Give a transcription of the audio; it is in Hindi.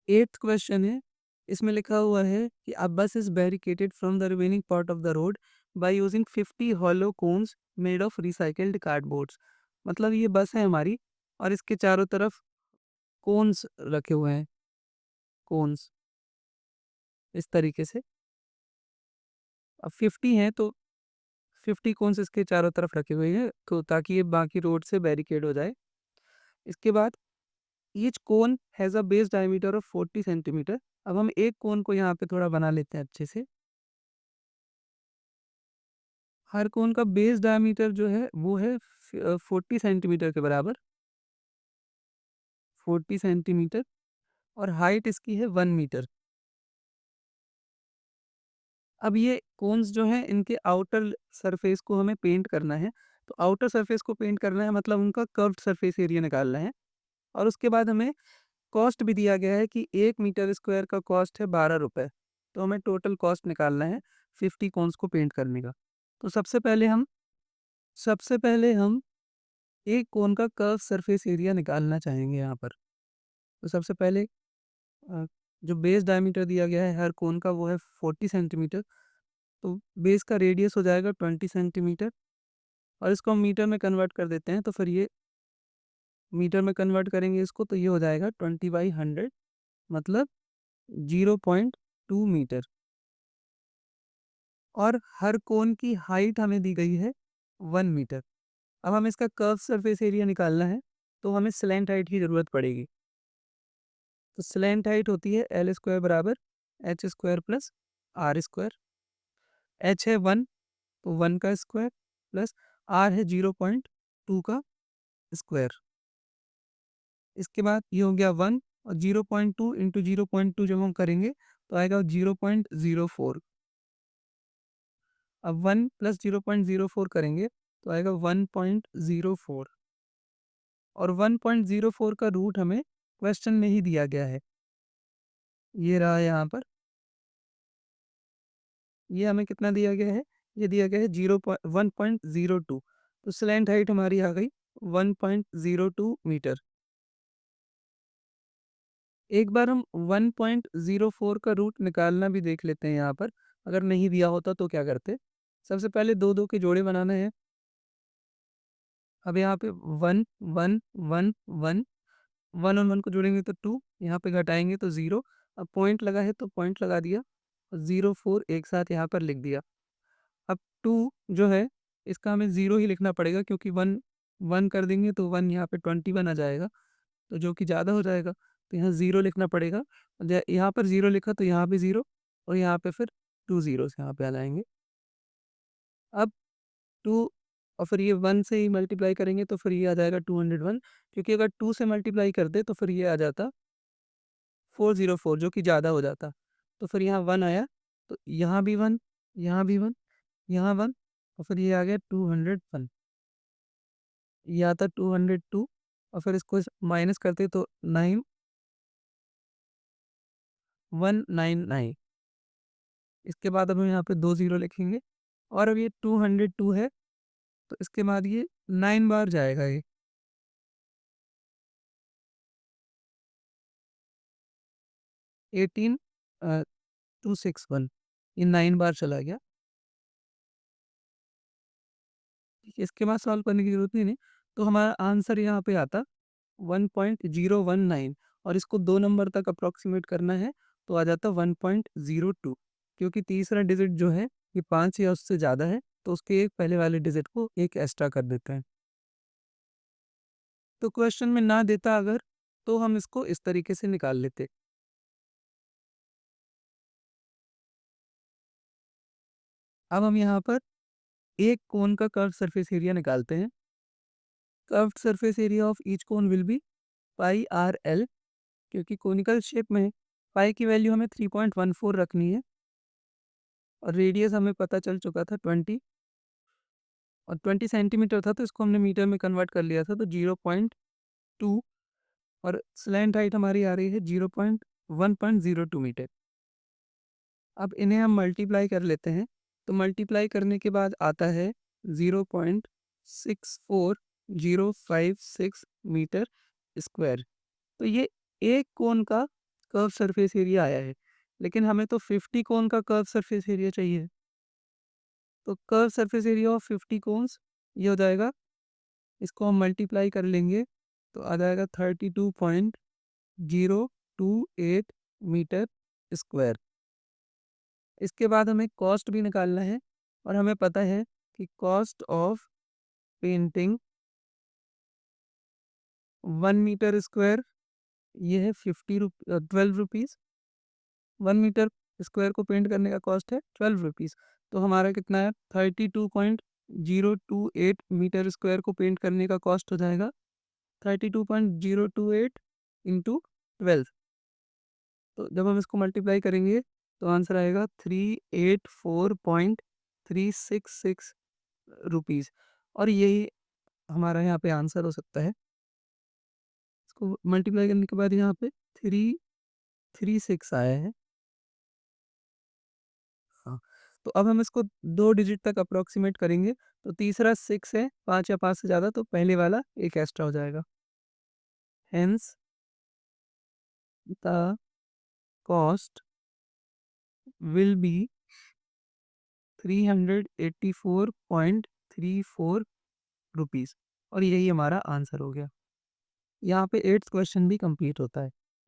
8th क्वेश्चन है, इसमें लिखा हुआ है कि a bus is barricaded from the remaining part of the road by using 50 hollow cones made of recycled cardboards. मतलब ये बस है हमारी और इसके चारों तरफ कोन्स रखे हुए हैं, कोन्स इस तरीके से। अब 50 हैं तो 50 कोन्स इसके चारों तरफ रखे हुए हैं तो ताकि ये बाकी रोड से बैरिकेड हो जाए। इसके बाद each cone has a base diameter of 40 centimetre. अब हम एक कोन को यहाँ पे थोड़ा बना लेते हैं अच्छे से। हर कोन का बेस डायमीटर जो है वो है 40 सेंटीमीटर के बराबर, 40 सेंटीमीटर, और हाइट इसकी है 1 मीटर। अब ये कोन्स जो हैं इनके आउटर सरफेस को हमें पेंट करना है। तो आउटर सरफेस को पेंट करना है मतलब उनका कर्व्ड सरफेस एरिया निकालना है। और उसके बाद हमें कॉस्ट भी दिया गया है कि 1 मीटर स्क्वायर का कॉस्ट है ₹12। तो हमें टोटल कॉस्ट निकालना है 50 कोन्स को पेंट करने का। तो सबसे पहले हम एक कोन का कर्व सरफेस एरिया निकालना चाहेंगे यहाँ पर। तो सबसे पहले अ, जो बेस डायमीटर दिया गया है हर कोन का वो है 40 सेंटीमीटर। तो बेस का रेडियस हो जाएगा 20 सेंटीमीटर और इसको हम मीटर में कन्वर्ट कर देते हैं। तो फिर ये मीटर में कन्वर्ट करेंगे इसको तो ये हो जाएगा 20/100, मतलब 0.2 मीटर। और हर कोन की हाइट हमें दी गई है 1 मीटर। अब हमें इसका कर्व सरफेस एरिया निकालना है तो हमें स्लैंट हाइट की ज़रूरत पड़ेगी। तो स्लैंट हाइट होती है एल स्क्वायर बराबर H square plus R square. H है 1 तो 1 का स्क्वायर प्लस आर है 0.2 का स्क्वायर। इसके बाद ये हो गया 1 और 0.2 इंटू 0.2 जब हम करेंगे तो आएगा 0.04। अब 1 प्लस 0.04 करेंगे तो आएगा 1.04। और 1.04 का रूट हमें क्वेश्चन में ही दिया गया है। ये रहा यहाँ पर। ये हमें कितना दिया गया है? ये दिया गया है 1.02। तो स्लैंट हाइट हमारी आ गई 1.02 मीटर। एक बार हम 1.04 का रूट निकालना भी देख लेते हैं यहाँ पर। अगर नहीं दिया होता तो क्या करते? सबसे पहले 2-2 के जोड़े बनाने हैं। अब यहाँ पे 1, 1, 1, 1, 1 और 1 को जोड़ेंगे तो 2, यहाँ पे घटाएँगे तो 0। अब पॉइंट लगा है तो पॉइंट लगा दिया और 0, 4 एक साथ यहाँ पर लिख दिया। अब 2 जो है इसका हमें 0 ही लिखना पड़ेगा क्योंकि 1 1 कर देंगे तो 1 यहाँ पे 21 आ जाएगा, तो जो कि ज़्यादा हो जाएगा। तो यहाँ 0 लिखना पड़ेगा। यहाँ पर 0 लिखा तो यहाँ भी 0 और यहाँ पे फिर 2 ज़ीरोज़ यहाँ पे आ जाएँगे। अब 2 और फिर ये 1 से ही मल्टीप्लाई करेंगे तो फिर ये आ जाएगा 201, क्योंकि अगर 2 से मल्टीप्लाई कर दे तो फिर ये आ जाता 404 जो कि ज़्यादा हो जाता। तो फिर यहाँ 1 आया, तो यहाँ भी 1, यहाँ भी 1, यहाँ 1 और फिर ये आ गया 201। ये आता 202 और फिर इसको माइनस करते तो 9199। इसके बाद अब हम यहाँ पे 2 ज़ीरो लिखेंगे और अब ये 202 है तो इसके बाद ये 9 बार जाएगा ये। 18 261 ये 9 बार चला गया। ठीक है, इसके बाद सॉल्व करने की ज़रूरत ही नहीं। तो हमारा आंसर यहाँ पे आता 1.019 और इसको 2 नंबर तक अप्रॉक्सिमेट करना है तो आ जाता 1.02, क्योंकि तीसरा डिजिट जो है ये 5 या उससे ज़्यादा है तो उसके एक पहले वाले डिजिट को एक एक्स्ट्रा कर देते हैं। तो क्वेश्चन में ना देता अगर तो हम इसको इस तरीके से निकाल लेते। अब हम यहाँ पर एक कोन का कर्व सरफेस एरिया निकालते हैं। Curved surface area of each cone will be pi R L, क्योंकि कोनिकल शेप में पाई की वैल्यू हमें 3.14 रखनी है और रेडियस हमें पता चल चुका था 20 और 20 सेंटीमीटर था तो इसको हमने मीटर में कन्वर्ट कर लिया था तो 0.2 और स्लैंट हाइट हमारी आ रही है 1.02 मीटर। अब इन्हें हम मल्टीप्लाई कर लेते हैं तो मल्टीप्लाई करने के बाद आता है 0.64056 मीटर स्क्वायर। तो ये एक कोन का कर्व सरफेस एरिया आया है, लेकिन हमें तो 50 कोन का कर्व सरफेस एरिया चाहिए। तो curve surface area of 50 cones ये हो जाएगा, इसको हम मल्टीप्लाई कर लेंगे तो आ जाएगा 32.028 मीटर स्क्वायर। इसके बाद हमें कॉस्ट भी निकालना है और हमें पता है कि cost of painting 1 metre square ये है 12 रुपीज़। 1 मीटर स्क्वायर को पेंट करने का कॉस्ट है 12 रुपीज़। तो हमारा कितना है 32.028 मीटर स्क्वायर को पेंट करने का कॉस्ट हो जाएगा 32.028 इंटू 12। तो जब हम इसको मल्टीप्लाई करेंगे तो आंसर आएगा 384.366 रुपीज़ और यही हमारा यहाँ पे आंसर हो सकता है। इसको मल्टीप्लाई करने के बाद यहाँ पे 336 आया है। हाँ, तो अब हम इसको 2 डिजिट तक अप्रॉक्सीमेट करेंगे, तो तीसरा 6 है, 5 या 5 से ज़्यादा तो पहले वाला एक एक्स्ट्रा हो जाएगा। Hence the cost will be 384.34 rupees और यही हमारा आंसर हो गया। यहाँ पे 8th क्वेश्चन भी कंप्लीट होता है।